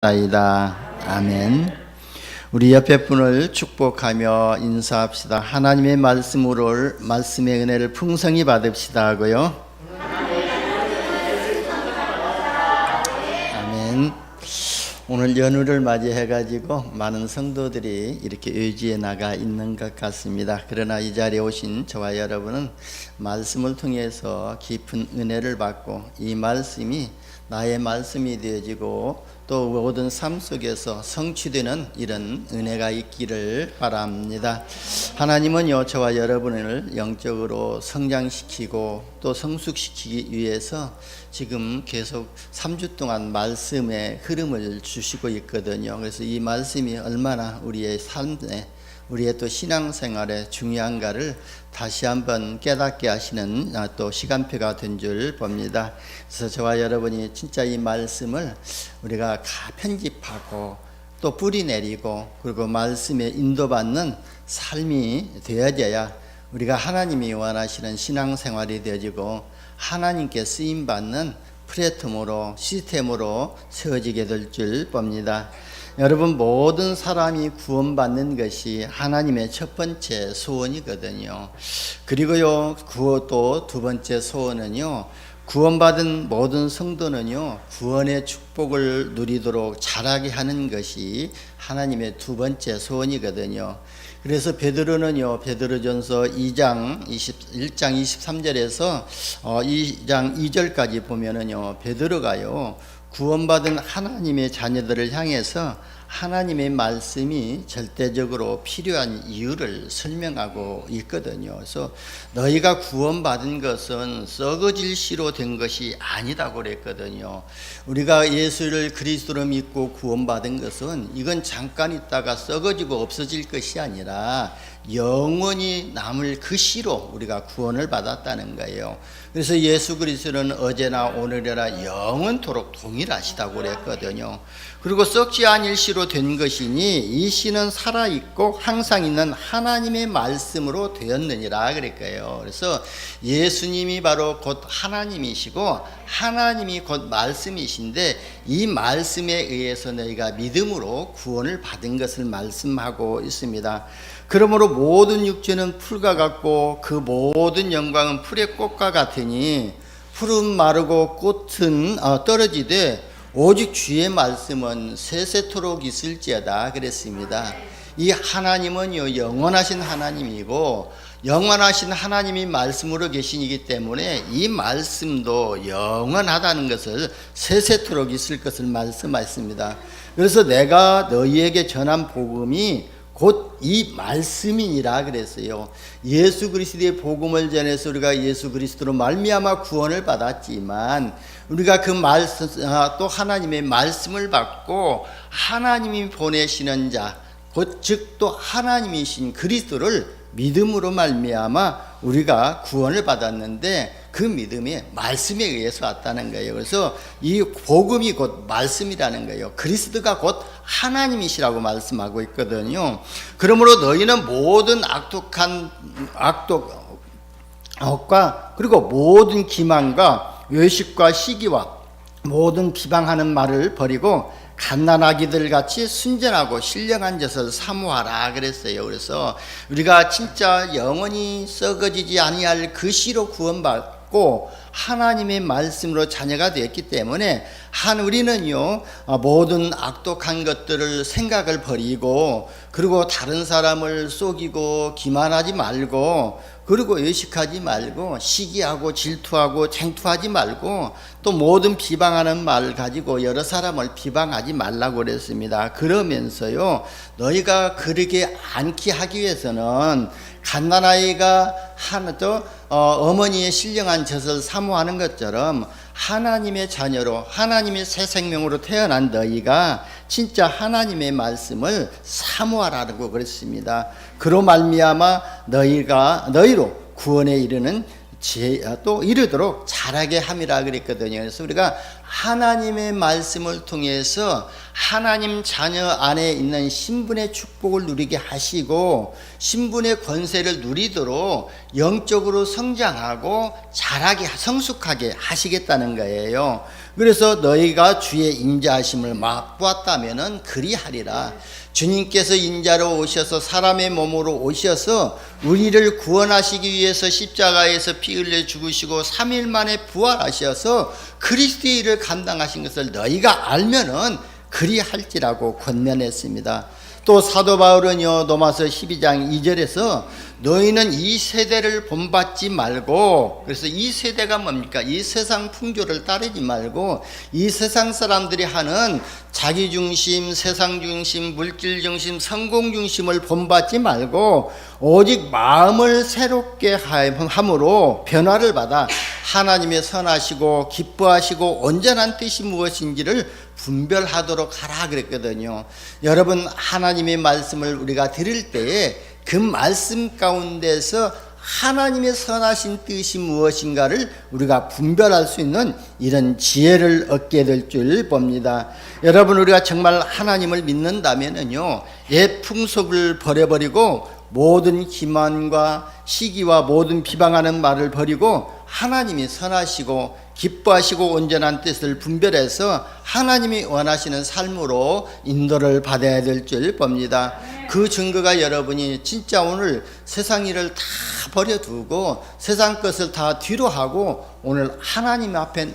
아이다. 아멘. 우리 옆에 분을 축복하며 인사합시다. 하나님의 말씀의 은혜를 풍성히 받읍시다 하고요. 아멘. 오늘 연휴를 맞이해 가지고 많은 성도들이 이렇게 의지에 나가 있는 것 같습니다. 그러나 이 자리에 오신 저와 여러분은 말씀을 통해서 깊은 은혜를 받고 이 말씀이 나의 말씀이 되어지고 또 모든 삶 속에서 성취되는 이런 은혜가 있기를 바랍니다. 하나님은요, 저와 여러분을 영적으로 성장시키고 또 성숙시키기 위해서 지금 계속 3주 동안 말씀의 흐름을 주시고 있거든요. 그래서 이 말씀이 얼마나 우리의 삶에, 우리의 또 신앙생활에 중요한가를 다시 한번 깨닫게 하시는 또 시간표가 된 줄 봅니다. 그래서 저와 여러분이 진짜 이 말씀을 우리가 편집하고 또 뿌리 내리고 그리고 말씀에 인도받는 삶이 되어져야 우리가 하나님이 원하시는 신앙생활이 되어지고 하나님께 쓰임받는 플랫폼으로 시스템으로 세워지게 될 줄 봅니다. 여러분, 모든 사람이 구원받는 것이 하나님의 첫 번째 소원이거든요. 그리고요, 또 두 번째 소원은요, 구원받은 모든 성도는요, 구원의 축복을 누리도록 자라게 하는 것이 하나님의 두 번째 소원이거든요. 그래서 베드로는요, 베드로전서 1장 23절에서 2장 2절까지 보면은요, 베드로가요, 구원받은 하나님의 자녀들을 향해서 하나님의 말씀이 절대적으로 필요한 이유를 설명하고 있거든요. 그래서 너희가 구원받은 것은 썩어질 씨로 된 것이 아니다고 그랬거든요. 우리가 예수를 그리스도로 믿고 구원받은 것은 이건 잠깐 있다가 썩어지고 없어질 것이 아니라 영원히 남을 그 씨로 우리가 구원을 받았다는 거예요. 그래서 예수 그리스도는 어제나 오늘이나 영원토록 동일하시다고 그랬거든요. 그리고 썩지 아닐 씨로 된 것이니 이 씨는 살아있고 항상 있는 하나님의 말씀으로 되었느니라 그랬어요. 그래서 예수님이 바로 곧 하나님이시고 하나님이 곧 말씀이신데 이 말씀에 의해서 너희가 믿음으로 구원을 받은 것을 말씀하고 있습니다. 그러므로 모든 육체는 풀과 같고 그 모든 영광은 풀의 꽃과 같으니 풀은 마르고 꽃은 떨어지되 오직 주의 말씀은 세세토록 있을지어다 그랬습니다. 이 하나님은요, 영원하신 하나님이고 영원하신 하나님이 말씀으로 계시기 때문에 이 말씀도 영원하다는 것을 세세토록 있을 것을 말씀하셨습니다. 그래서 내가 너희에게 전한 복음이 곧 이 말씀이니라 그랬어요. 예수 그리스도의 복음을 전해서 우리가 예수 그리스도로 말미암아 구원을 받았지만 우리가 그 말씀 또 하나님의 말씀을 받고 하나님이 보내시는 자 곧 즉 또 하나님이신 그리스도를 믿음으로 말미암아 우리가 구원을 받았는데 그 믿음이 말씀에 의해서 왔다는 거예요. 그래서 이 복음이 곧 말씀이라는 거예요. 그리스도가 곧 하나님이시라고 말씀하고 있거든요. 그러므로 너희는 모든 악독과 그리고 모든 기만과 외식과 시기와 모든 비방하는 말을 버리고 갓난아기들 같이 순전하고 신령한 젖을 사모하라 그랬어요. 그래서 우리가 진짜 영원히 썩어지지 아니할 그 씨로 구원받고 하나님의 말씀으로 자녀가 되었기 때문에 우리는요, 모든 악독한 것들을 생각을 버리고 그리고 다른 사람을 속이고 기만하지 말고 그리고 외식하지 말고 시기하고 질투하고 쟁투하지 말고 또 모든 비방하는 말 가지고 여러 사람을 비방하지 말라고 그랬습니다. 그러면서요, 너희가 그러게 않게 하기 위해서는 갓난아이가 어머니의 신령한 젖을 사모하는 것처럼 하나님의 자녀로 하나님의 새 생명으로 태어난 너희가 진짜 하나님의 말씀을 사모하라고 그랬습니다. 그로 말미암아 너희로 구원에 이르는 또 이르도록 자라게 함이라 그랬거든요. 그래서 우리가 하나님의 말씀을 통해서 하나님 자녀 안에 있는 신분의 축복을 누리게 하시고 신분의 권세를 누리도록 영적으로 성장하고 자라게 성숙하게 하시겠다는 거예요. 그래서 너희가 주의 인자하심을 맛보았다면은 그리하리라. 주님께서 인자로 오셔서 사람의 몸으로 오셔서 우리를 구원하시기 위해서 십자가에서 피 흘려 죽으시고 3일 만에 부활하셔서 그리스도의 일을 감당하신 것을 너희가 알면은 그리할지라고 권면했습니다. 또 사도 바울은요, 로마서 12장 2절에서 너희는 이 세대를 본받지 말고, 그래서 이 세대가 뭡니까? 이 세상 풍조를 따르지 말고 이 세상 사람들이 하는 자기 중심, 세상 중심, 물질 중심, 성공 중심을 본받지 말고 오직 마음을 새롭게 함으로 변화를 받아 하나님의 선하시고 기뻐하시고 온전한 뜻이 무엇인지를 분별하도록 하라 그랬거든요. 여러분, 하나님의 말씀을 우리가 들을 때에 그 말씀 가운데서 하나님의 선하신 뜻이 무엇인가를 우리가 분별할 수 있는 이런 지혜를 얻게 될 줄 봅니다. 여러분, 우리가 정말 하나님을 믿는다면요, 옛 풍속을 버려버리고 모든 기만과 시기와 모든 비방하는 말을 버리고 하나님이 선하시고 기뻐하시고 온전한 뜻을 분별해서 하나님이 원하시는 삶으로 인도를 받아야 될 줄 봅니다. 그 증거가 여러분이 진짜 오늘 세상 일을 다 버려두고 세상 것을 다 뒤로 하고 오늘 하나님 앞에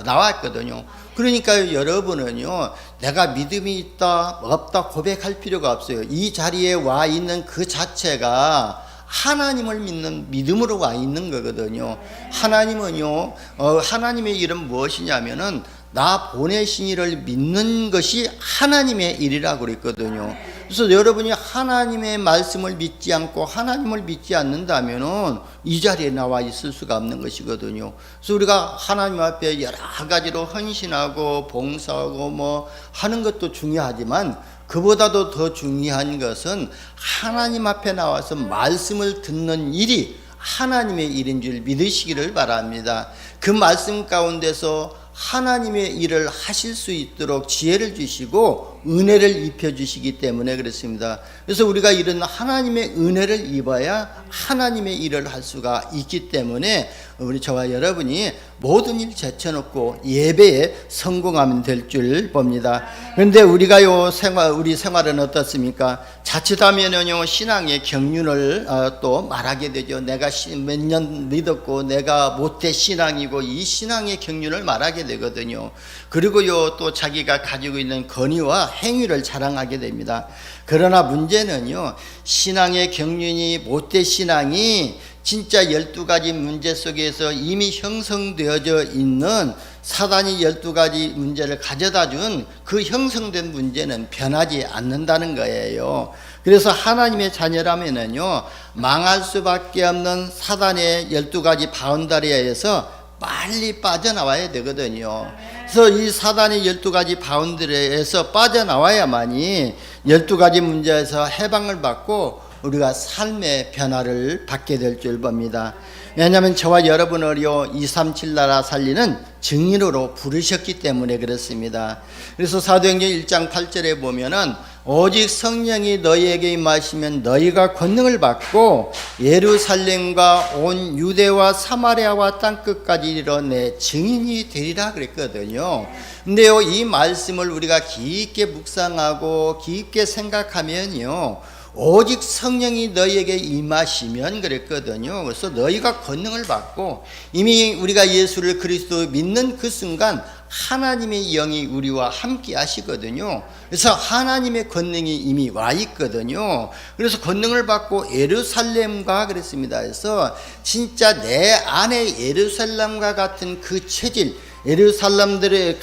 나왔거든요. 그러니까 여러분은요, 내가 믿음이 있다 없다 고백할 필요가 없어요. 이 자리에 와 있는 그 자체가 하나님을 믿는 믿음으로 와 있는 거거든요. 하나님은요, 하나님의 일은 무엇이냐면은 나 보내신 이를 믿는 것이 하나님의 일이라고 그랬거든요. 그래서 여러분이 하나님의 말씀을 믿지 않고 하나님을 믿지 않는다면은 이 자리에 나와 있을 수가 없는 것이거든요. 그래서 우리가 하나님 앞에 여러 가지로 헌신하고 봉사하고 뭐 하는 것도 중요하지만 그보다도 더 중요한 것은 하나님 앞에 나와서 말씀을 듣는 일이 하나님의 일인 줄 믿으시기를 바랍니다. 그 말씀 가운데서 하나님의 일을 하실 수 있도록 지혜를 주시고 은혜를 입혀주시기 때문에 그렇습니다. 그래서 우리가 이런 하나님의 은혜를 입어야 하나님의 일을 할 수가 있기 때문에 우리 저와 여러분이 모든 일 제쳐놓고 예배에 성공하면 될 줄 봅니다. 그런데 우리가요, 우리 생활은 어떻습니까? 자칫하면요, 신앙의 경륜을 또 말하게 되죠. 내가 몇 년 믿었고 내가 못된 신앙이고 이 신앙의 경륜을 말하게 되거든요. 그리고요, 또 자기가 가지고 있는 권위와 행위를 자랑하게 됩니다. 그러나 문제는요, 신앙의 경륜이 못된 신앙이 진짜 12가지 문제 속에서 이미 형성되어져 있는 사단이 12가지 문제를 가져다 준 그 형성된 문제는 변하지 않는다는 거예요. 그래서 하나님의 자녀라면은요, 망할 수밖에 없는 사단의 12가지 바운다리에서 빨리 빠져나와야 되거든요. 그래서 이 사단의 12가지 바운다리에서 빠져나와야만이 12가지 문제에서 해방을 받고 우리가 삶의 변화를 받게 될 줄 봅니다. 왜냐하면 저와 여러분을요, 237 나라 살리는 증인으로 부르셨기 때문에 그렇습니다. 그래서 사도행전 1장 8절에 보면은 오직 성령이 너희에게 임하시면 너희가 권능을 받고 예루살렘과 온 유대와 사마리아와 땅끝까지 이르러 내 증인이 되리라 그랬거든요. 근데요, 이 말씀을 우리가 깊게 묵상하고 깊게 생각하면요, 오직 성령이 너희에게 임하시면 그랬거든요. 그래서 너희가 권능을 받고 이미 우리가 예수를 그리스도 믿는 그 순간 하나님의 영이 우리와 함께 하시거든요. 그래서 하나님의 권능이 이미 와 있거든요. 그래서 권능을 받고 예루살렘과 그랬습니다. 그래서 진짜 내 안에 예루살렘과 같은 그 체질, 예루살렘들의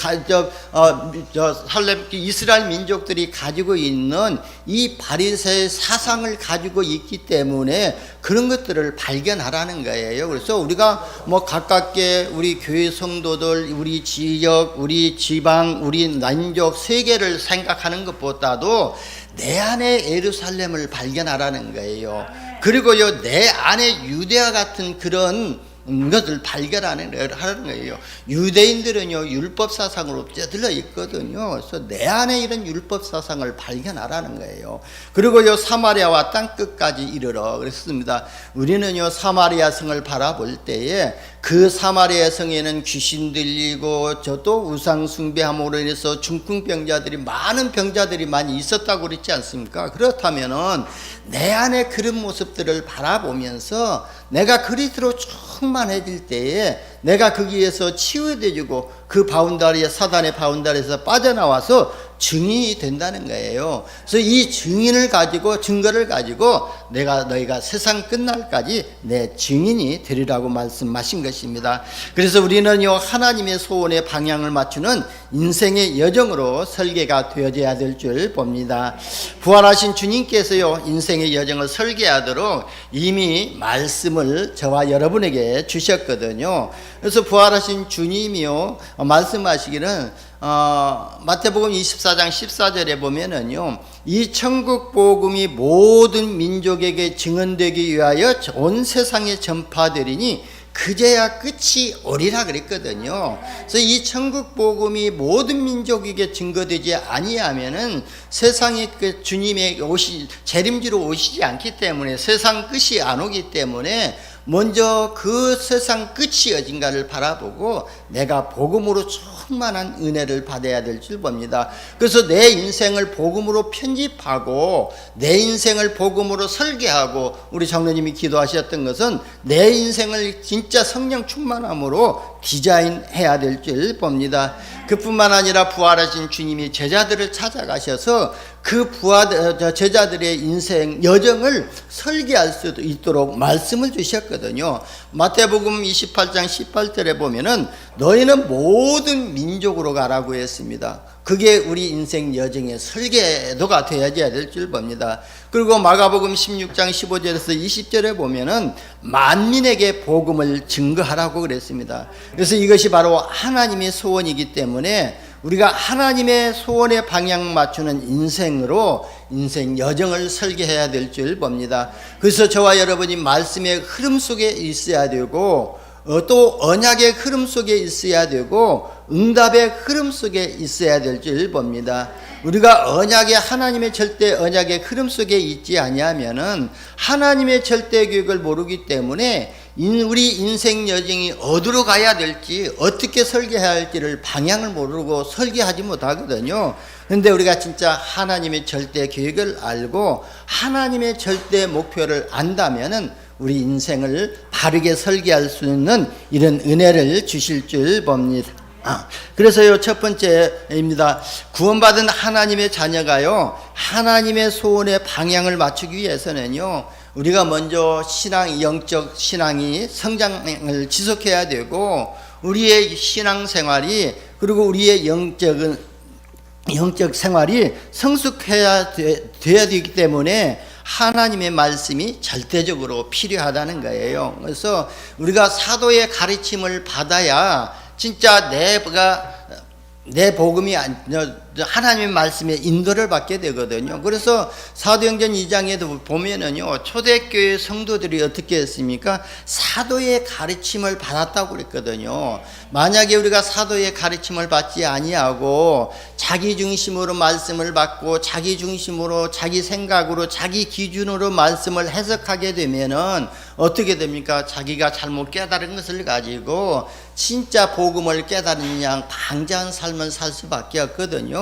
이스라엘 민족들이 가지고 있는 이 바리새의 사상을 가지고 있기 때문에 그런 것들을 발견하라는 거예요. 그래서 우리가 뭐 가깝게 우리 교회 성도들, 우리 지역, 우리 지방, 우리 민족, 세계를 생각하는 것보다도 내 안에 예루살렘을 발견하라는 거예요. 그리고요, 내 안에 유대와 같은 그런 것을 발견하는 거예요. 유대인들은요 율법 사상으로 쩌들려 있거든요. 그래서 내 안에 이런 율법 사상을 발견하라는 거예요. 그리고요 사마리아와 땅 끝까지 이르러 그랬습니다. 우리는요 사마리아 성을 바라볼 때에 그 사마리아 성에는 귀신 들리고 저도 우상 숭배함으로 인해서 중풍병자들이 많은 병자들이 많이 있었다고 그랬지 않습니까? 그렇다면은 내 안에 그런 모습들을 바라보면서 내가 그리스도로 충만해질 때에 내가 거기에서 치유되고 그 바운다리에 사단의 바운다리에서 빠져나와서 증인이 된다는 거예요. 그래서 이 증인을 가지고 증거를 가지고 너희가 세상 끝날까지 내 증인이 되리라고 말씀하신 것입니다. 그래서 우리는요 하나님의 소원에 방향을 맞추는 인생의 여정으로 설계가 되어져야 될 줄 봅니다. 부활하신 주님께서요 인생의 여정을 설계하도록 이미 말씀을 저와 여러분에게 주셨거든요. 그래서 부활하신 주님이요 말씀하시기는 마태복음 24장 14절에 보면은요 이 천국 복음이 모든 민족에게 증언되기 위하여 온 세상에 전파되리니 그제야 끝이 오리라 그랬거든요. 그래서 이 천국 복음이 모든 민족에게 증거되지 아니하면은 세상에 그 주님의 재림지로 오시지 않기 때문에 세상 끝이 안 오기 때문에 먼저 그 세상 끝이 어딘가를 바라보고 내가 복음으로 충만한 은혜를 받아야 될 줄 봅니다. 그래서 내 인생을 복음으로 편집하고 내 인생을 복음으로 설계하고 우리 장로님이 기도하셨던 것은 내 인생을 진짜 성령 충만함으로 디자인해야 될 줄 봅니다. 그뿐만 아니라 부활하신 주님이 제자들을 찾아가셔서 그 제자들의 인생 여정을 설계할 수 있도록 말씀을 주셨거든요. 마태복음 28장 18절에 보면은 너희는 모든 민족으로 가라고 했습니다. 그게 우리 인생 여정의 설계도가 되어야 될 줄 봅니다. 그리고 마가복음 16장 15절에서 20절에 보면은 만민에게 복음을 증거하라고 그랬습니다. 그래서 이것이 바로 하나님의 소원이기 때문에 우리가 하나님의 소원에 방향 맞추는 인생으로 인생 여정을 설계해야 될 줄 봅니다. 그래서 저와 여러분이 말씀의 흐름 속에 있어야 되고 또 언약의 흐름 속에 있어야 되고 응답의 흐름 속에 있어야 될 줄 봅니다. 우리가 언약의 하나님의 절대 언약의 흐름 속에 있지 아니하면은 하나님의 절대 계획을 모르기 때문에 우리 인생 여정이 어디로 가야 될지 어떻게 설계해야 할지를 방향을 모르고 설계하지 못하거든요. 그런데 우리가 진짜 하나님의 절대 계획을 알고 하나님의 절대 목표를 안다면은 우리 인생을 바르게 설계할 수 있는 이런 은혜를 주실 줄 봅니다. 그래서요 첫 번째입니다. 구원받은 하나님의 자녀가요 하나님의 소원에 방향을 맞추기 위해서는요 우리가 먼저 영적 신앙이 성장을 지속해야 되고 우리의 신앙생활이 그리고 우리의 영적 생활이 성숙해야 돼야 되기 때문에 하나님의 말씀이 절대적으로 필요하다는 거예요. 그래서 우리가 사도의 가르침을 받아야 진짜 내 복음이 하나님의 말씀에 인도를 받게 되거든요. 그래서 사도행전 2장에도 보면은요 초대교회 성도들이 어떻게 했습니까? 사도의 가르침을 받았다고 그랬거든요. 만약에 우리가 사도의 가르침을 받지 아니하고 자기 중심으로 말씀을 받고 자기 중심으로 자기 생각으로 자기 기준으로 말씀을 해석하게 되면은 어떻게 됩니까? 자기가 잘못 깨달은 것을 가지고 진짜 복음을 깨달은 양 방자한 삶을 살 수밖에 없거든요.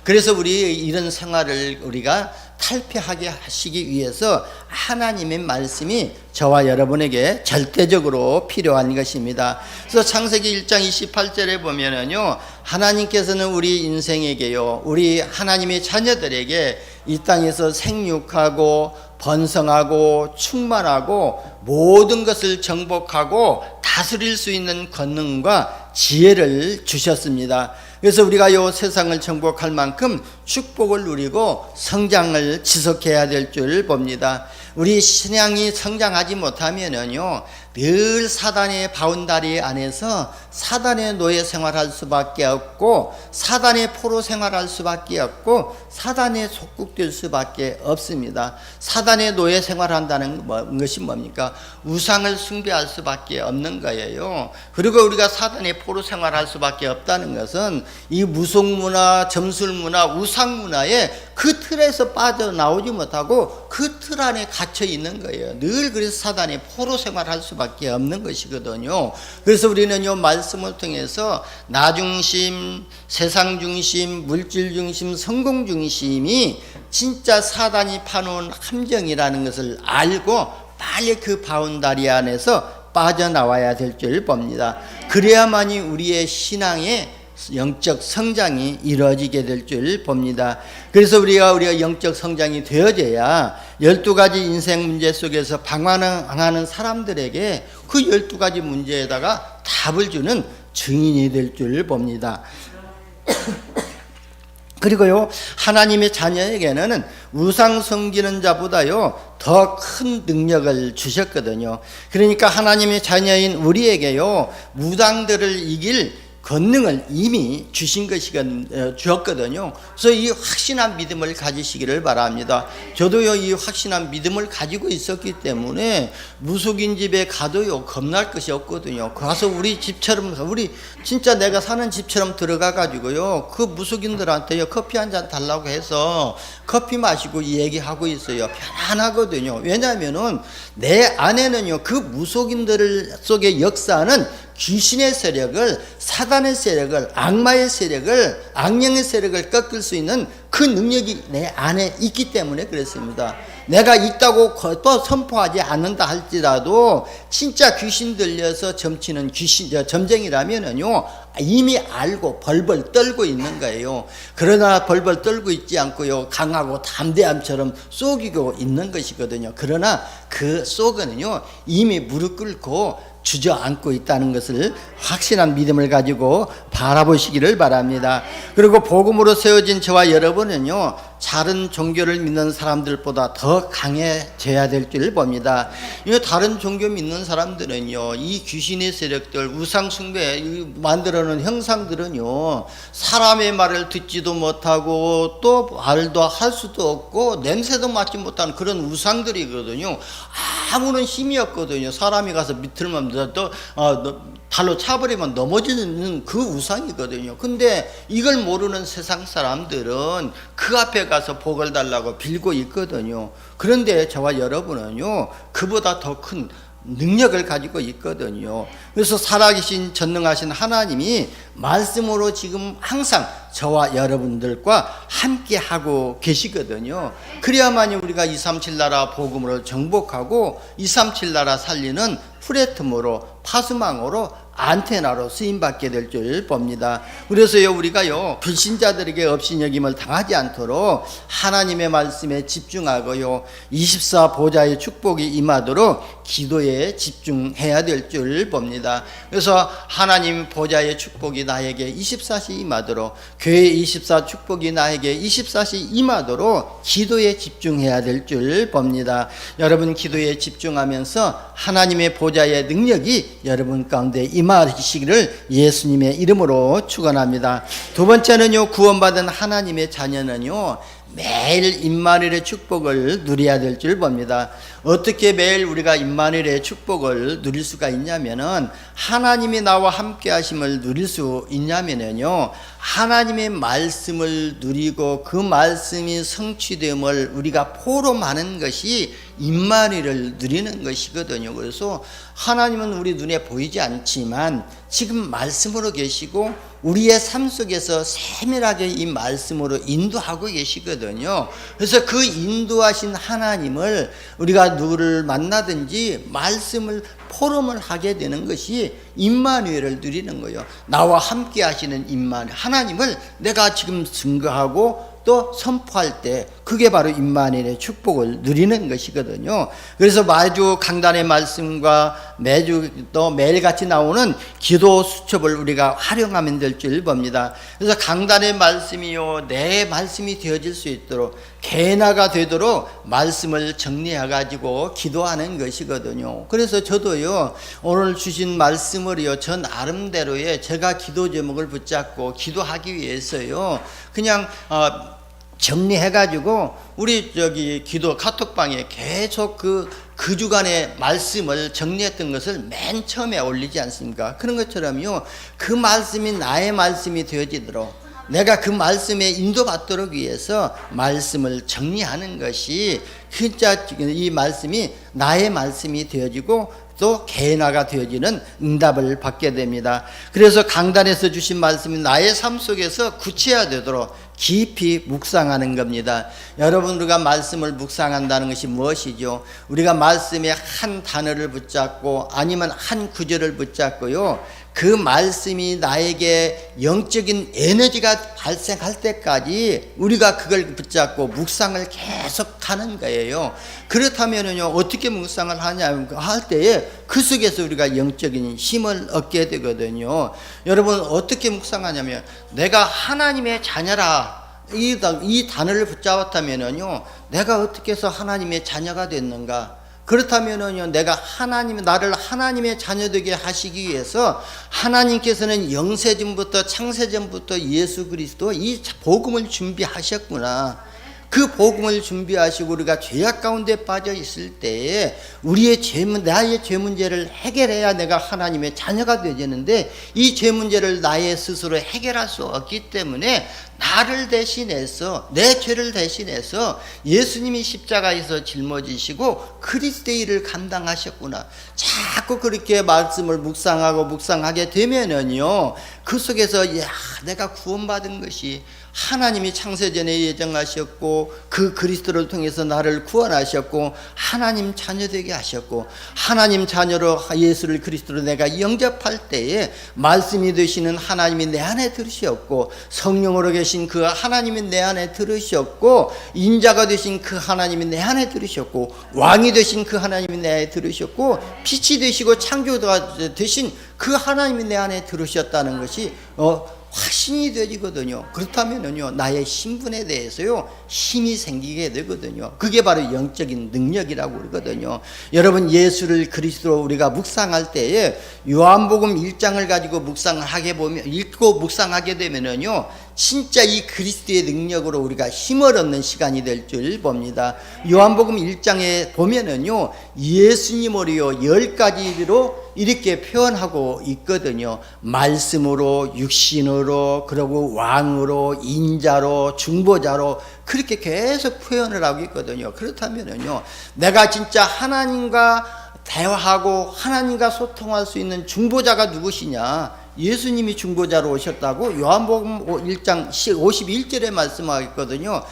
그래서 우리 이런 생활을 우리가 탈피하게 하시기 위해서 하나님의 말씀이 저와 여러분에게 절대적으로 필요한 것입니다. 그래서 창세기 1장 28절에 보면은요 하나님께서는 우리 인생에게요 우리 하나님의 자녀들에게 이 땅에서 생육하고 번성하고 충만하고 모든 것을 정복하고 다스릴 수 있는 권능과 지혜를 주셨습니다. 그래서 우리가 이 세상을 정복할 만큼 축복을 누리고 성장을 지속해야 될 줄 봅니다. 우리 신앙이 성장하지 못하면은요, 늘 사단의 바운다리 안에서 사단의 노예 생활할 수밖에 없고, 사단의 포로 생활할 수밖에 없고, 사단의 속국될 수밖에 없습니다. 사단의 노예 생활한다는 것이 뭡니까? 우상을 숭배할 수밖에 없는 거예요. 그리고 우리가 사단의 포로 생활할 수밖에 없다는 것은 이 무속문화, 점술문화, 우상문화에 그 틀에서 빠져나오지 못하고 그 틀 안에 갇혀 있는 거예요. 늘 그래서 사단의 포로 생활할 수밖에 없는 것이거든요. 그래서 우리는 이 말씀을 통해서 나 중심, 세상 중심, 물질 중심, 성공 중심이 진짜 사단이 파놓은 함정이라는 것을 알고 빨리 그 바운다리 안에서 빠져나와야 될 줄 봅니다. 그래야만이 우리의 신앙의 영적 성장이 이루어지게 될 줄 봅니다. 그래서 우리가 영적 성장이 되어져야 12가지 인생 문제 속에서 방황하는 사람들에게 그 12가지 문제에다가 답을 주는 증인이 될 줄 봅니다. 그리고요, 하나님의 자녀에게는 우상 섬기는 자보다요 더 큰 능력을 주셨거든요. 그러니까 하나님의 자녀인 우리에게요 무당들을 이길 권능을 이미 주신 주었거든요. 그래서 이 확신한 믿음을 가지시기를 바랍니다. 저도요 이 확신한 믿음을 가지고 있었기 때문에 무속인 집에 가도요 겁날 것이 없거든요. 가서 우리 집처럼, 우리 진짜 내가 사는 집처럼 들어가 가지고요 그 무속인들한테요 커피 한 잔 달라고 해서 커피 마시고 얘기하고 있어요. 편안하거든요. 왜냐하면은 내 안에는요 그 무속인들 속의 역사는 귀신의 세력을, 사단의 세력을, 악마의 세력을, 악령의 세력을 꺾을 수 있는 그 능력이 내 안에 있기 때문에 그렇습니다. 내가 있다고 또 선포하지 않는다 할지라도 진짜 귀신 들려서 점치는 점쟁이라면은요 이미 알고 벌벌 떨고 있는 거예요. 그러나 벌벌 떨고 있지 않고요 강하고 담대함처럼 속이고 있는 것이거든요. 그러나 그 속에는요 이미 무릎 꿇고 주저앉고 있다는 것을 확신한 믿음을 가지고 바라보시기를 바랍니다. 그리고 복음으로 세워진 저와 여러분은요 다른 종교를 믿는 사람들보다 더 강해져야 될 줄 봅니다. 다른 종교 믿는 사람들은요 이 귀신의 세력들, 우상 숭배 만들어 놓은 형상들은요 사람의 말을 듣지도 못하고 또 말도 할 수도 없고 냄새도 맡지 못하는 그런 우상들이거든요. 아무런 힘이 없거든요. 사람이 가서 밑을만 발로 차버리면 넘어지는 그 우상이거든요. 근데 이걸 모르는 세상 사람들은 그 앞에 가서 복을 달라고 빌고 있거든요. 그런데 저와 여러분은요 그보다 더 큰 능력을 가지고 있거든요. 그래서 살아계신 전능하신 하나님이 말씀으로 지금 항상 저와 여러분들과 함께 하고 계시거든요. 그래야만이 우리가 237 나라 복음으로 정복하고 237 나라 살리는 플랫폼으로, 파수망으로, 안테나로 쓰임받게 될 줄 봅니다. 그래서요 우리가요 불신자들에게 업신여김을 당하지 않도록 하나님의 말씀에 집중하고요 24 보좌의 축복이 임하도록 기도에 집중해야 될 줄 봅니다. 그래서 하나님 보좌의 축복이 나에게 24시 임하도록, 교회의 24 축복이 나에게 24시 임하도록 기도에 집중해야 될 줄 봅니다. 여러분 기도에 집중하면서 하나님의 보좌의 능력이 여러분 가운데 임하시기를 예수님의 이름으로 축원합니다. 두 번째는요 구원받은 하나님의 자녀는요 매일 임마누엘의 축복을 누려야 될 줄 봅니다. 어떻게 매일 우리가 임마누엘의 축복을 누릴 수가 있냐면은 하나님이 나와 함께 하심을 누릴 수 있냐면은요 하나님의 말씀을 누리고 그 말씀이 성취됨을 우리가 포럼하는 것이 임마누엘을 누리는 것이거든요. 그래서 하나님은 우리 눈에 보이지 않지만 지금 말씀으로 계시고 우리의 삶 속에서 세밀하게 이 말씀으로 인도하고 계시거든요. 그래서 그 인도하신 하나님을 우리가 누구를 만나든지 말씀을 포럼을 하게 되는 것이 임마누엘을 누리는 거예요. 나와 함께 하시는 임마누엘 하나님을 내가 지금 증거하고 또 선포할 때 그게 바로 임마누엘의 축복을 누리는 것이거든요. 그래서 매주 강단의 말씀과 매주 또 매일같이 나오는 기도 수첩을 우리가 활용하면 될 줄 봅니다. 그래서 강단의 말씀이요 내 말씀이 되어질 수 있도록 개나가 되도록 말씀을 정리해 가지고 기도하는 것이거든요. 그래서 저도요 오늘 주신 말씀을요 저 나름대로의 제가 기도 제목을 붙잡고 기도하기 위해서요 그냥 정리해 가지고 우리 기도 카톡방에 계속 그 주간의 말씀을 정리했던 것을 맨 처음에 올리지 않습니까? 그런 것처럼요 그 말씀이 나의 말씀이 되어지도록 내가 그 말씀에 인도받도록 위해서 말씀을 정리하는 것이 진짜 이 말씀이 나의 말씀이 되어지고 또 개나가 되어지는 응답을 받게 됩니다. 그래서 강단에서 주신 말씀이 나의 삶 속에서 구체화되도록 깊이 묵상하는 겁니다. 여러분 우리가 말씀을 묵상한다는 것이 무엇이죠? 우리가 말씀에 한 단어를 붙잡고 아니면 한 구절을 붙잡고요 그 말씀이 나에게 영적인 에너지가 발생할 때까지 우리가 그걸 붙잡고 묵상을 계속 하는 거예요. 그렇다면요 어떻게 묵상을 하냐 할 때에 그 속에서 우리가 영적인 힘을 얻게 되거든요. 여러분 어떻게 묵상하냐면 내가 하나님의 자녀라 이 단어를 붙잡았다면요 내가 어떻게 해서 하나님의 자녀가 됐는가? 그렇다면요 내가 나를 하나님의 자녀 되게 하시기 위해서 하나님께서는 영세전부터 창세전부터 예수 그리스도 이 복음을 준비하셨구나. 그 복음을 준비하시고 우리가 죄악 가운데 빠져 있을 때에 나의 죄 문제를 해결해야 내가 하나님의 자녀가 되는데 이 죄 문제를 나의 스스로 해결할 수 없기 때문에 나를 대신해서 내 죄를 대신해서 예수님이 십자가에서 짊어지시고 그리스도의 일을 감당하셨구나. 자꾸 그렇게 말씀을 묵상하게 되면은요 그 속에서 내가 구원받은 것이 하나님이 창세전에 예정하셨고 그 그리스도를 통해서 나를 구원하셨고 하나님 자녀 되게 하셨고 하나님 자녀로 예수를 그리스도로 내가 영접할 때에 말씀이 되시는 하나님이 내 안에 들으셨고 성령으로 계신 그 하나님이 내 안에 들으셨고 인자가 되신 그 하나님이 내 안에 들으셨고 왕이 되신 그 하나님이 내 안에 들으셨고 빛이 되시고 창조가 되신 그 하나님이 내 안에 들으셨다는 것이 확신이 되지거든요. 그렇다면요 나의 신분에 대해서요 힘이 생기게 되거든요. 그게 바로 영적인 능력이라고 그러거든요. 여러분 예수를 그리스도로 우리가 묵상할 때에 요한복음 1장을 가지고 읽고 묵상하게 되면요 진짜 이 그리스도의 능력으로 우리가 힘을 얻는 시간이 될 줄 봅니다. 요한복음 1장에 보면은요 예수님을요 10가지로 이렇게 표현하고 있거든요. 말씀으로, 육신으로, 그리고 왕으로, 인자로, 중보자로 그렇게 계속 표현을 하고 있거든요. 그렇다면요 내가 진짜 하나님과 대화하고 하나님과 소통할 수 있는 중보자가 누구시냐? 예수님이 중보자로 오셨다고 요한복음 1장 51절에 말씀하겠거든요.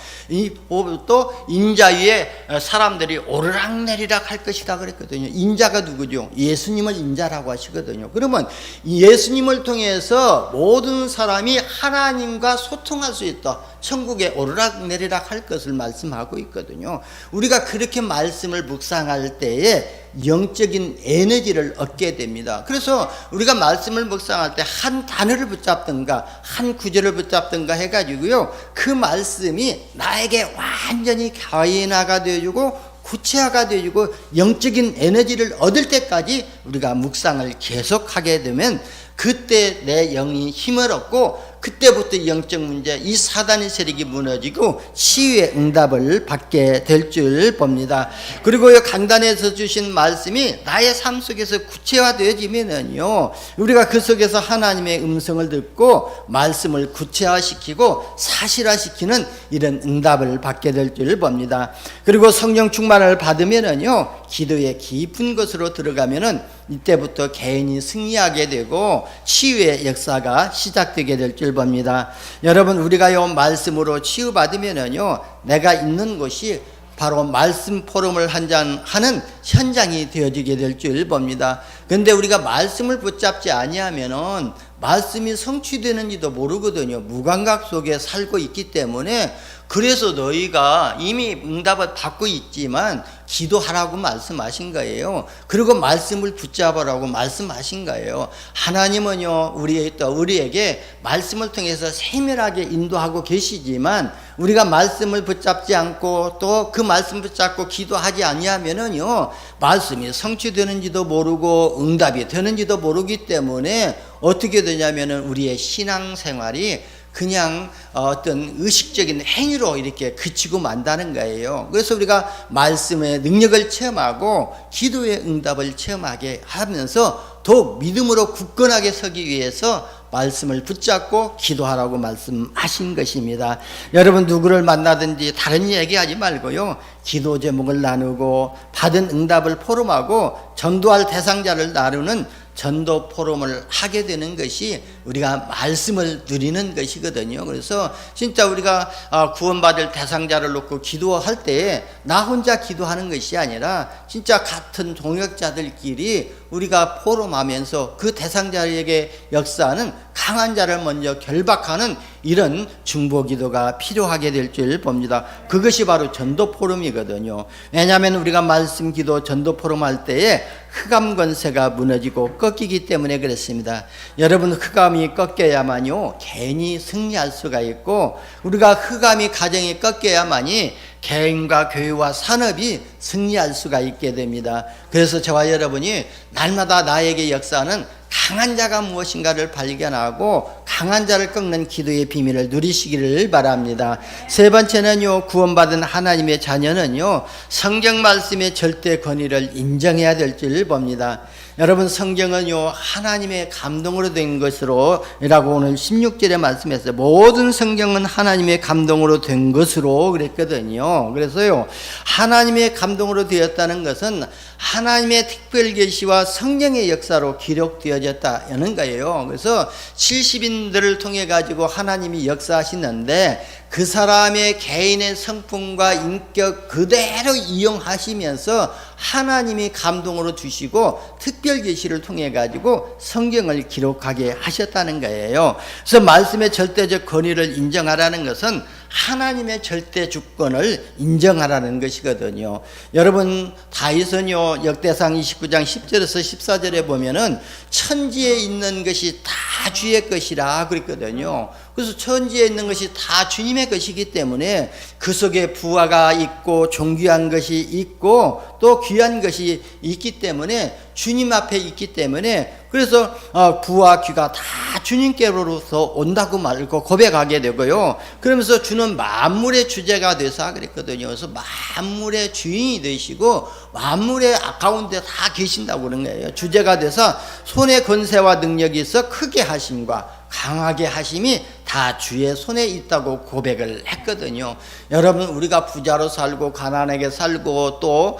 또 인자 위에 사람들이 오르락내리락 할 것이다 그랬거든요. 인자가 누구죠? 예수님을 인자라고 하시거든요. 그러면 예수님을 통해서 모든 사람이 하나님과 소통할 수 있다. 천국에 오르락내리락 할 것을 말씀하고 있거든요. 우리가 그렇게 말씀을 묵상할 때에 영적인 에너지를 얻게 됩니다. 그래서 우리가 말씀을 묵상할 때 한 단어를 붙잡든가 한 구절을 붙잡든가 해가지고요 그 말씀이 나에게 완전히 가인화가 되어주고 구체화가 되어주고 영적인 에너지를 얻을 때까지 우리가 묵상을 계속하게 되면 그때 내 영이 힘을 얻고 그때부터 영적 문제 이 사단의 세력이 무너지고 치유의 응답을 받게 될 줄 봅니다. 그리고 강단에서 주신 말씀이 나의 삶 속에서 구체화되어지면은요 우리가 그 속에서 하나님의 음성을 듣고 말씀을 구체화시키고 사실화시키는 이런 응답을 받게 될 줄 봅니다. 그리고 성령 충만을 받으면은요 기도의 깊은 곳으로 들어가면은 이때부터 개인이 승리하게 되고 치유의 역사가 시작되게 될 줄 봅니다. 여러분 우리가 이 말씀으로 치유받으면은요 내가 있는 곳이 바로 말씀 포럼을 하는 현장이 되어지게 될 줄 봅니다. 그런데 우리가 말씀을 붙잡지 아니하면은 말씀이 성취되는지도 모르거든요. 무감각 속에 살고 있기 때문에 그래서 너희가 이미 응답을 받고 있지만 기도하라고 말씀하신 거예요. 그리고 말씀을 붙잡으라고 말씀하신 거예요. 하나님은요, 우리에게 말씀을 통해서 세밀하게 인도하고 계시지만 우리가 말씀을 붙잡지 않고 또 그 말씀 붙잡고 기도하지 아니하면은요, 말씀이 성취되는지도 모르고 응답이 되는지도 모르기 때문에 어떻게 되냐면은 우리의 신앙생활이 그냥 어떤 의식적인 행위로 이렇게 그치고 만다는 거예요. 그래서 우리가 말씀의 능력을 체험하고 기도의 응답을 체험하게 하면서 더욱 믿음으로 굳건하게 서기 위해서 말씀을 붙잡고 기도하라고 말씀하신 것입니다. 여러분 누구를 만나든지 다른 얘기하지 말고요, 기도 제목을 나누고 받은 응답을 포럼하고 전도할 대상자를 나누는 전도 포럼을 하게 되는 것이 우리가 말씀을 누리는 것이거든요. 그래서 진짜 우리가 구원받을 대상자를 놓고 기도할 때에 나 혼자 기도하는 것이 아니라 진짜 같은 동역자들끼리 우리가 포럼하면서 그 대상자에게 역사하는 강한 자를 먼저 결박하는 이런 중보기도가 필요하게 될 줄 봅니다. 그것이 바로 전도 포럼이거든요. 왜냐하면 우리가 말씀 기도 전도 포럼 할 때에 흑암 권세가 무너지고 꺾이기 때문에 그렇습니다. 여러분 흑암이 꺾여야만요 개인이 승리할 수가 있고, 우리가 흑암이 가정이 꺾여야만이 개인과 교회와 산업이 승리할 수가 있게 됩니다. 그래서 저와 여러분이 날마다 나에게 역사하는 강한 자가 무엇인가를 발견하고 강한 자를 꺾는 기도의 비밀을 누리시기를 바랍니다. 세 번째는요, 구원받은 하나님의 자녀는요, 성경 말씀의 절대 권위를 인정해야 될 줄 봅니다. 여러분 성경은요, 하나님의 감동으로 된 것으로 라고 오늘 16절에 말씀했어요. 모든 성경은 하나님의 감동으로 된 것으로 그랬거든요. 그래서요, 하나님의 감동으로 되었다는 것은 하나님의 특별 계시와 성령의 역사로 기록되어졌다는 거예요. 그래서 70인들을 통해 가지고 하나님이 역사하시는데 그 사람의 개인의 성품과 인격 그대로 이용하시면서 하나님이 감동으로 주시고 특별 계시를 통해 가지고 성경을 기록하게 하셨다는 거예요. 그래서 말씀의 절대적 권위를 인정하라는 것은 하나님의 절대 주권을 인정하라는 것이거든요. 여러분 다윗은요, 역대상 29장 10절에서 14절에 보면은 천지에 있는 것이 다 주의 것이라 그랬거든요. 그래서 천지에 있는 것이 다 주님의 것이기 때문에 그 속에 부하가 있고 존귀한 것이 있고 또 귀한 것이 있기 때문에 주님 앞에 있기 때문에 그래서 부와 귀가 다 주님께로서 온다고 말고 고백하게 되고요. 그러면서 주는 만물의 주제가 되사 그랬거든요. 그래서 만물의 주인이 되시고 만물의 가운데 다 계신다고 그런 거예요. 주제가 돼서 손에 권세와 능력이 있어 크게 하심과 강하게 하심이 다 주의 손에 있다고 고백을 했거든요. 여러분 우리가 부자로 살고 가난하게 살고 또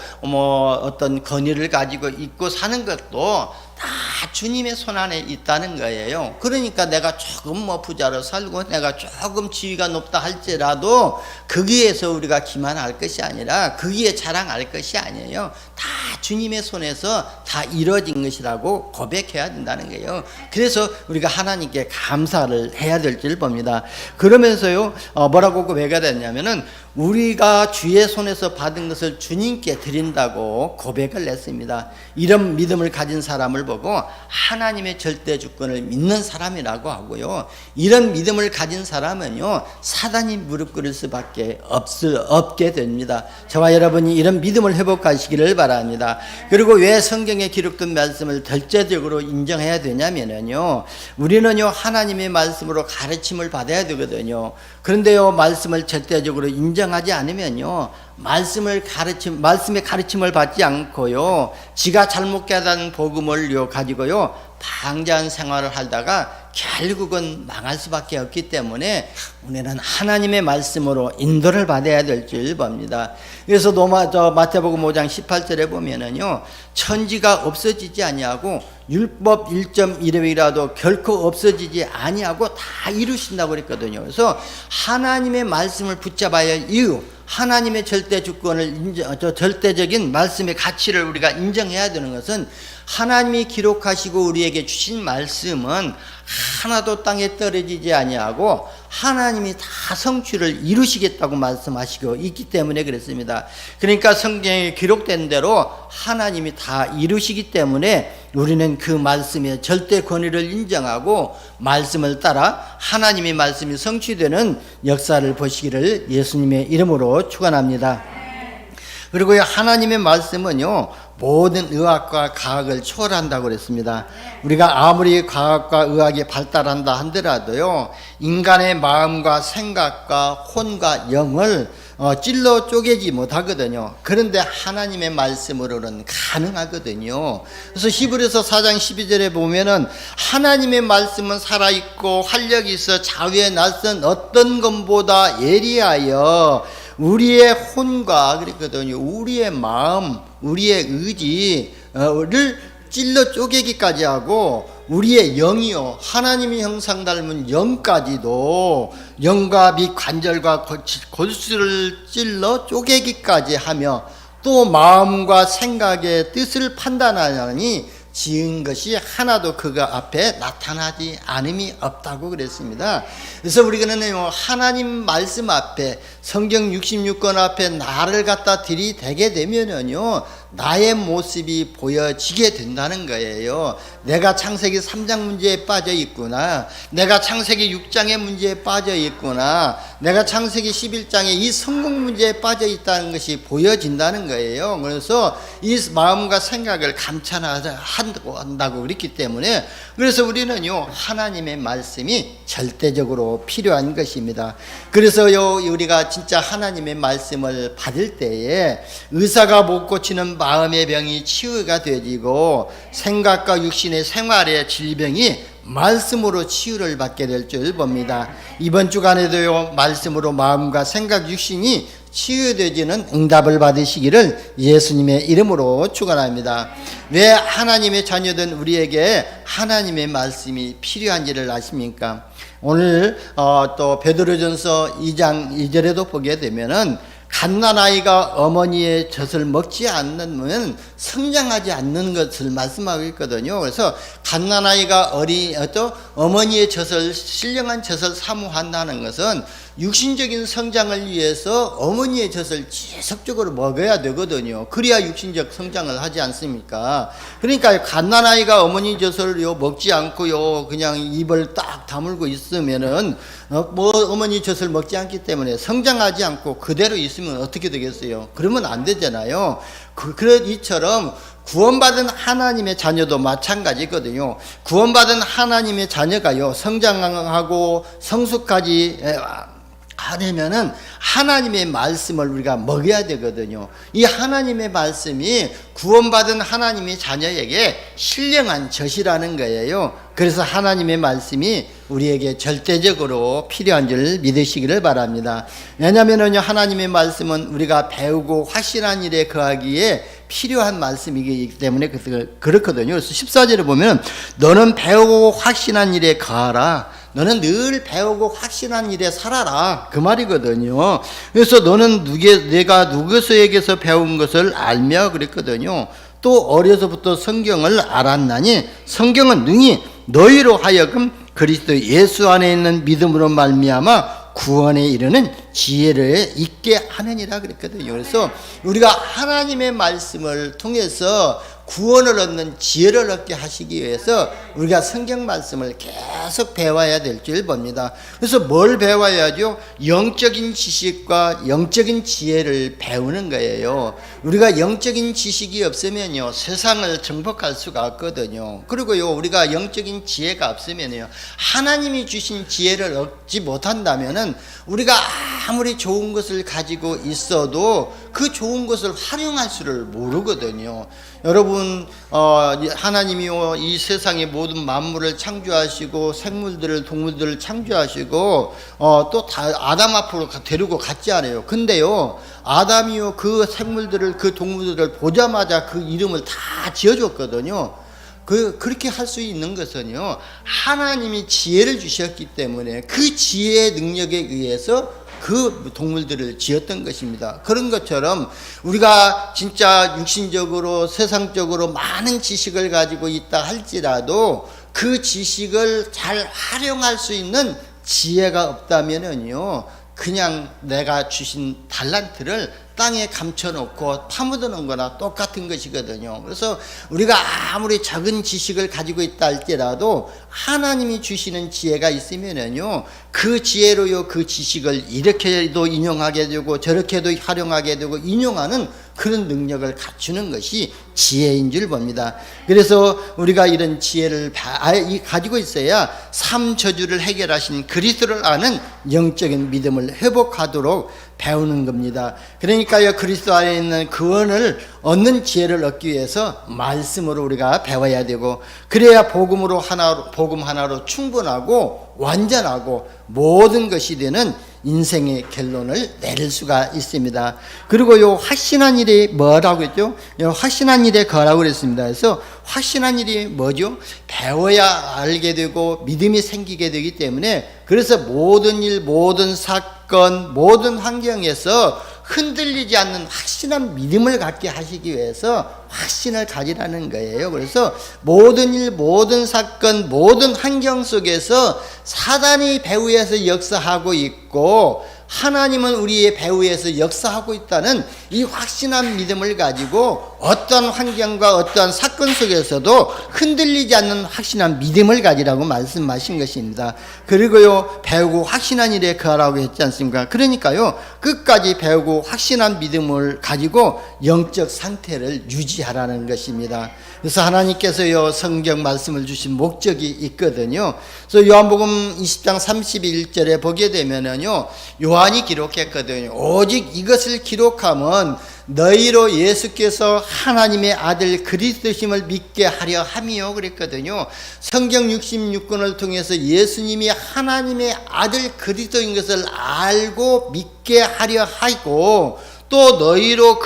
어떤 권위를 가지고 있고 사는 것도 다 주님의 손 안에 있다는 거예요. 그러니까 내가 조금 부자로 살고 내가 조금 지위가 높다 할지라도 거기에서 우리가 기만할 것이 아니라 거기에 자랑할 것이 아니에요. 다 주님의 손에서 다 이루어진 것이라고 고백해야 된다는 거예요. 그래서 우리가 하나님께 감사를 해야 될 줄 봅니다. 그러면서요, 뭐라고 고백해야 되냐면은 우리가 주의 손에서 받은 것을 주님께 드린다고 고백을 했습니다. 이런 믿음을 가진 사람을 보고 하나님의 절대 주권을 믿는 사람이라고 하고요, 이런 믿음을 가진 사람은요 사단이 무릎 꿇을 수밖에 없게 됩니다. 저와 여러분이 이런 믿음을 회복하시기를 바랍니다. 그리고 왜 성경에 기록된 말씀을 절대적으로 인정해야 되냐면요, 우리는요 하나님의 말씀으로 가르침을 받아야 되거든요. 그런데요 말씀을 절대적으로 인정하지 않으면요 말씀의 가르침을 받지 않고요 지가 잘못 깨달은 복음을 가지고요 방자한 생활을 하다가 결국은 망할 수밖에 없기 때문에 우리는 하나님의 말씀으로 인도를 받아야 될 줄 봅니다. 그래서 마태복음 5장 18절에 보면은요 천지가 없어지지 아니하고 율법 1.1회이라도 결코 없어지지 아니하고 다 이루신다고 그랬거든요. 그래서 하나님의 말씀을 붙잡아야 할 이유, 하나님의 절대 주권을 절대적인 말씀의 가치를 우리가 인정해야 되는 것은 하나님이 기록하시고 우리에게 주신 말씀은 하나도 땅에 떨어지지 아니하고 하나님이 다 성취를 이루시겠다고 말씀하시고 있기 때문에 그렇습니다. 그러니까 성경에 기록된 대로 하나님이 다 이루시기 때문에 우리는 그 말씀의 절대 권위를 인정하고 말씀을 따라 하나님의 말씀이 성취되는 역사를 보시기를 예수님의 이름으로 축원합니다. 그리고 하나님의 말씀은요, 모든 의학과 과학을 초월한다고 그랬습니다. 우리가 아무리 과학과 의학이 발달한다 하더라도요, 인간의 마음과 생각과 혼과 영을 찔러 쪼개지 못하거든요. 그런데 하나님의 말씀으로는 가능하거든요. 그래서 히브리서 4장 12절에 보면은 하나님의 말씀은 살아있고 활력이 있어 자위에 낯선 어떤 것보다 예리하여 우리의 혼과 그랬거든요. 우리의 마음, 우리의 의지를 찔러 쪼개기까지 하고 우리의 영이요, 하나님의 형상 닮은 영까지도 영과 및 관절과 골수를 찔러 쪼개기까지 하며 또 마음과 생각의 뜻을 판단하니 지은 것이 하나도 그가 앞에 나타나지 않음이 없다고 그랬습니다. 그래서 우리는 하나님 말씀 앞에 성경 66권 앞에 나를 갖다 들이대게 되면은요, 나의 모습이 보여지게 된다는 거예요. 내가 창세기 3장 문제에 빠져 있구나, 내가 창세기 6장의 문제에 빠져 있구나, 내가 창세기 11장의 이 성공 문제에 빠져 있다는 것이 보여진다는 거예요. 그래서 이 마음과 생각을 감찰한다고 그랬기 때문에, 그래서 우리는요, 하나님의 말씀이 절대적으로 필요한 것입니다. 그래서요, 우리가 진짜 하나님의 말씀을 받을 때에 의사가 못 고치는 마음의 병이 치유가 되어지고 생각과 육신의 생활의 질병이 말씀으로 치유를 받게 될 줄 봅니다. 이번 주간에도요, 말씀으로 마음과 생각, 육신이 치유되지는 응답을 받으시기를 예수님의 이름으로 축원합니다. 왜 하나님의 자녀된 우리에게 하나님의 말씀이 필요한지를 아십니까? 오늘 또 베드로전서 2장 2절에도 보게 되면은 갓난아이가 어머니의 젖을 먹지 않으면 성장하지 않는 것을 말씀하고 있거든요. 그래서 갓난아이가 어머니의 젖을, 신령한 젖을 사모한다는 것은 육신적인 성장을 위해서 어머니의 젖을 지속적으로 먹어야 되거든요. 그래야 육신적 성장을 하지 않습니까? 그러니까 갓난아이가 어머니 젖을 먹지 않고요, 그냥 입을 딱 다물고 있으면은 어머니 젖을 먹지 않기 때문에 성장하지 않고 그대로 있으면 어떻게 되겠어요? 그러면 안 되잖아요. 그런 이처럼 구원받은 하나님의 자녀도 마찬가지거든요. 구원받은 하나님의 자녀가요, 성장하고 성숙하지 하려면은 하나님의 말씀을 우리가 먹여야 되거든요. 이 하나님의 말씀이 구원받은 하나님의 자녀에게 신령한 젖이라는 거예요. 그래서 하나님의 말씀이 우리에게 절대적으로 필요한 줄 믿으시기를 바랍니다. 왜냐하면요, 하나님의 말씀은 우리가 배우고 확신한 일에 거하기에 필요한 말씀이기 때문에 그렇거든요. 그래서 14절에 보면 너는 배우고 확신한 일에 거하라, 너는 늘 배우고 확신한 일에 살아라, 그 말이거든요. 그래서 너는 내가 누구에게서 배운 것을 알며 그랬거든요. 또 어려서부터 성경을 알았나니 성경은 능히 너희로 하여금 그리스도 예수 안에 있는 믿음으로 말미암아 구원에 이르는 지혜를 있게 하느니라 그랬거든요. 그래서 우리가 하나님의 말씀을 통해서 구원을 얻는 지혜를 얻게 하시기 위해서 우리가 성경 말씀을 계속 배워야 될 줄 봅니다. 그래서 뭘 배워야죠? 영적인 지식과 영적인 지혜를 배우는 거예요. 우리가 영적인 지식이 없으면요, 세상을 정복할 수가 없거든요. 그리고요, 우리가 영적인 지혜가 없으면요, 하나님이 주신 지혜를 얻지 못한다면은 우리가 아무리 좋은 것을 가지고 있어도 그 좋은 것을 활용할 수를 모르거든요. 여러분, 하나님이요, 이 세상의 모든 만물을 창조하시고 생물들을, 동물들을 창조하시고 또 다 아담 앞으로 데리고 갔지 않아요. 근데요, 아담이요, 그 생물들을, 그 동물들을 보자마자 그 이름을 다 지어줬거든요. 그렇게 할 수 있는 것은요, 하나님이 지혜를 주셨기 때문에 그 지혜의 능력에 의해서 그 동물들을 지었던 것입니다. 그런 것처럼 우리가 진짜 육신적으로 세상적으로 많은 지식을 가지고 있다 할지라도 그 지식을 잘 활용할 수 있는 지혜가 없다면은요, 그냥 내가 주신 달란트를 땅에 감춰놓고 파묻어놓은 거나 똑같은 것이거든요. 그래서 우리가 아무리 적은 지식을 가지고 있다 할지라도 하나님이 주시는 지혜가 있으면은요, 그 지혜로요 그 지식을 이렇게도 인용하게 되고 저렇게도 활용하게 되고 인용하는 그런 능력을 갖추는 것이 지혜인 줄 봅니다. 그래서 우리가 이런 지혜를 가지고 있어야 삶 저주를 해결하신 그리스도를 아는 영적인 믿음을 회복하도록 배우는 겁니다. 그러니까요, 그리스도 안에 있는 구원을 얻는 지혜를 얻기 위해서 말씀으로 우리가 배워야 되고, 그래야 복음 하나로 충분하고 완전하고 모든 것이 되는 인생의 결론을 내릴 수가 있습니다. 그리고 요 확신한 일이 뭐라고 했죠? 요 확신한 일에 거라고 그랬습니다. 그래서 확신한 일이 뭐죠? 배워야 알게 되고 믿음이 생기게 되기 때문에, 그래서 모든 일, 모든 사건, 모든 환경에서 흔들리지 않는 확신한 믿음을 갖게 하시기 위해서 확신을 가지라는 거예요. 그래서 모든 일, 모든 사건, 모든 환경 속에서 사단이 배후에서 역사하고 있고 하나님은 우리의 배후에서 역사하고 있다는 이 확신한 믿음을 가지고 어떠한 환경과 어떠한 사건 속에서도 흔들리지 않는 확신한 믿음을 가지라고 말씀하신 것입니다. 그리고요, 배우고 확신한 일에 거하라고 했지 않습니까? 그러니까요, 끝까지 배우고 확신한 믿음을 가지고 영적 상태를 유지하라는 것입니다. 그래서 하나님께서요, 성경 말씀을 주신 목적이 있거든요. 그래서 요한복음 20장 31절에 보게 되면은요, 요한이 기록했거든요. 오직 이것을 기록하면 너희로 예수께서 하나님의 아들 그리스도심을 믿게 하려 함이요 그랬거든요. 성경 66권을 통해서 예수님이 하나님의 아들 그리스도인 것을 알고 믿게 하려 하고, 또 너희로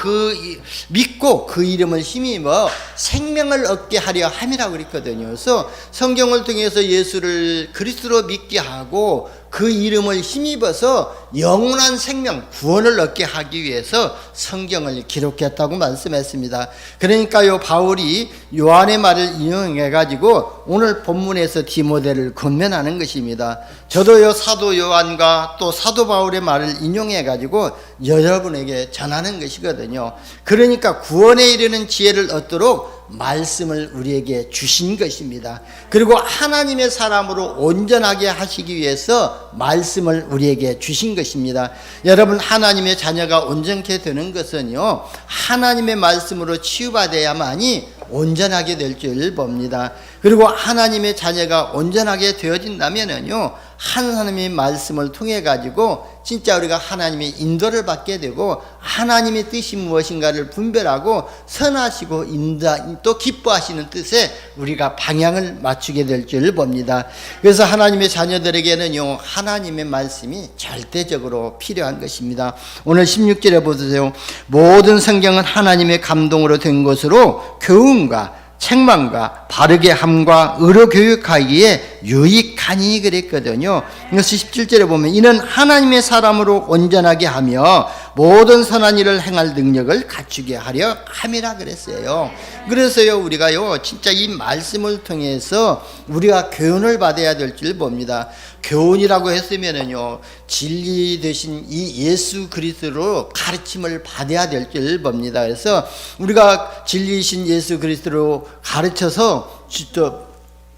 믿고 그 이름을 힘입어 생명을 얻게 하려 함이라고 그랬거든요. 그래서 성경을 통해서 예수를 그리스도로 믿게 하고 그 이름을 힘입어서 영원한 생명, 구원을 얻게 하기 위해서 성경을 기록했다고 말씀했습니다. 그러니까요, 바울이 요한의 말을 인용해가지고 오늘 본문에서 디모데를 권면하는 것입니다. 저도요, 사도 요한과 또 사도 바울의 말을 인용해가지고 여러분에게 전하는 것이거든요. 그러니까 구원에 이르는 지혜를 얻도록 말씀을 우리에게 주신 것입니다. 그리고 하나님의 사람으로 온전하게 하시기 위해서 말씀을 우리에게 주신 것입니다. 여러분, 하나님의 자녀가 온전케 되는 것은요, 하나님의 말씀으로 치유받아야만이 온전하게 될 줄 봅니다. 그리고 하나님의 자녀가 온전하게 되어진다면은요, 하나님의 말씀을 통해 가지고 진짜 우리가 하나님의 인도를 받게 되고 하나님의 뜻이 무엇인가를 분별하고 선하시고 또 기뻐하시는 뜻에 우리가 방향을 맞추게 될 줄 봅니다. 그래서 하나님의 자녀들에게는요, 하나님의 말씀이 절대적으로 필요한 것입니다. 오늘 16절에 보세요. 모든 성경은 하나님의 감동으로 된 것으로 교훈과 책망과 바르게 함과 의로 교육하기에 유익하니 그랬거든요. 그래서 17절에 보면 이는 하나님의 사람으로 온전하게 하며 모든 선한 일을 행할 능력을 갖추게 하려 함이라 그랬어요. 그래서요, 우리가요, 진짜 이 말씀을 통해서 우리가 교훈을 받아야 될 줄 봅니다. 교훈이라고 했으면은요, 진리 되신 이 예수 그리스도로 가르침을 받아야 될 줄 봅니다. 그래서 우리가 진리이신 예수 그리스도로 가르쳐서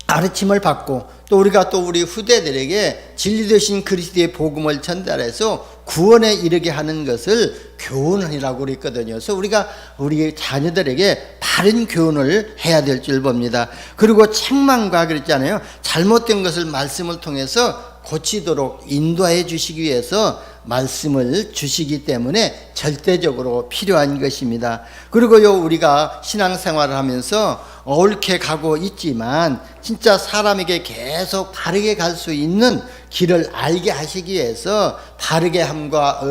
가르침을 받고 또 우리가 또 우리 후대들에게 진리 되신 그리스도의 복음을 전달해서 구원에 이르게 하는 것을 교훈이라고 그랬거든요. 그래서 우리가 우리 자녀들에게 바른 교훈을 해야 될 줄 봅니다. 그리고 책망과 그랬잖아요. 잘못된 것을 말씀을 통해서 고치도록 인도해 주시기 위해서 말씀을 주시기 때문에 절대적으로 필요한 것입니다. 그리고요, 우리가 신앙생활을 하면서 옳게 가고 있지만 진짜 사람에게 계속 바르게 갈 수 있는 길을 알게 하시기 위해서 바르게 함과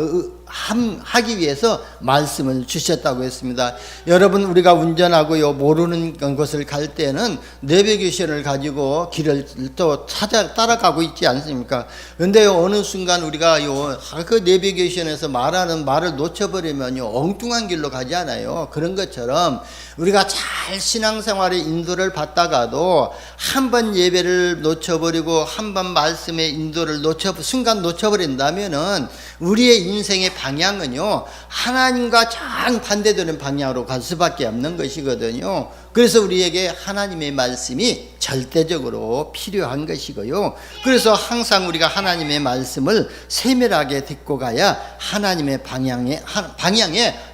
하기 위해서 말씀을 주셨다고 했습니다. 여러분, 우리가 운전하고요 모르는 곳을 갈 때는 내비게이션을 가지고 길을 또 따라가고 있지 않습니까? 그런데 어느 순간 우리가요 그 내비게이션에서 말하는 말을 놓쳐버리면요 엉뚱한 길로 가지 않아요. 그런 것처럼 우리가 잘 신앙생활의 인도를 받다가도 한 번 예배를 놓쳐버리고 한 번 말씀의 인도를 순간 놓쳐버린다면은 우리의 인생의 방향은요 하나님과 정반대되는 방향으로 갈 수밖에 없는 것이거든요. 그래서 우리에게 하나님의 말씀이 절대적으로 필요한 것이고요. 그래서 항상 우리가 하나님의 말씀을 세밀하게 듣고 가야 하나님의 방향에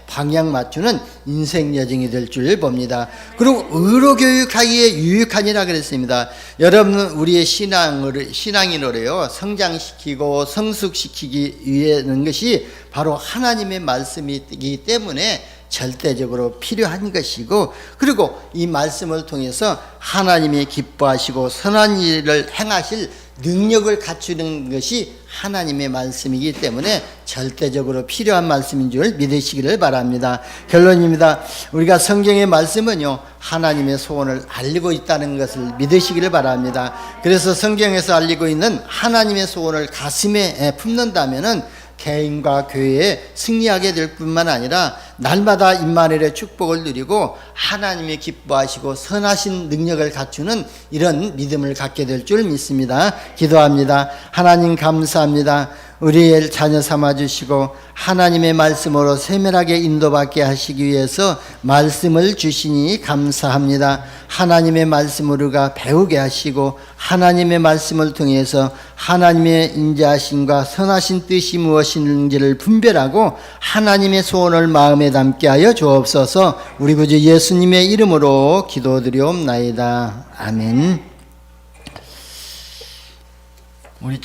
방향 맞추는 인생 여정이 될 줄 봅니다. 그리고 의로 교육하기에 유익하니라 그랬습니다. 여러분은 우리의 신앙인으로요 성장시키고 성숙시키기 위한 것이 바로 하나님의 말씀이기 때문에 절대적으로 필요한 것이고, 그리고 이 말씀을 통해서 하나님이 기뻐하시고 선한 일을 행하실 능력을 갖추는 것이 하나님의 말씀이기 때문에 절대적으로 필요한 말씀인 줄 믿으시기를 바랍니다. 결론입니다. 우리가 성경의 말씀은요 하나님의 소원을 알리고 있다는 것을 믿으시기를 바랍니다. 그래서 성경에서 알리고 있는 하나님의 소원을 가슴에 품는다면은 개인과 교회에 승리하게 될 뿐만 아니라 날마다 임마누엘의 축복을 누리고 하나님이 기뻐하시고 선하신 능력을 갖추는 이런 믿음을 갖게 될 줄 믿습니다. 기도합니다. 하나님 감사합니다. 우리의 자녀 삼아주시고 하나님의 말씀으로 세밀하게 인도받게 하시기 위해서 말씀을 주시니 감사합니다. 하나님의 말씀을 우리가 배우게 하시고 하나님의 말씀을 통해서 하나님의 인자하심과 선하신 뜻이 무엇인지를 분별하고 하나님의 소원을 마음에 담게 하여 주옵소서. 우리 구주 예수님의 이름으로 기도드리옵나이다. 아멘. 우리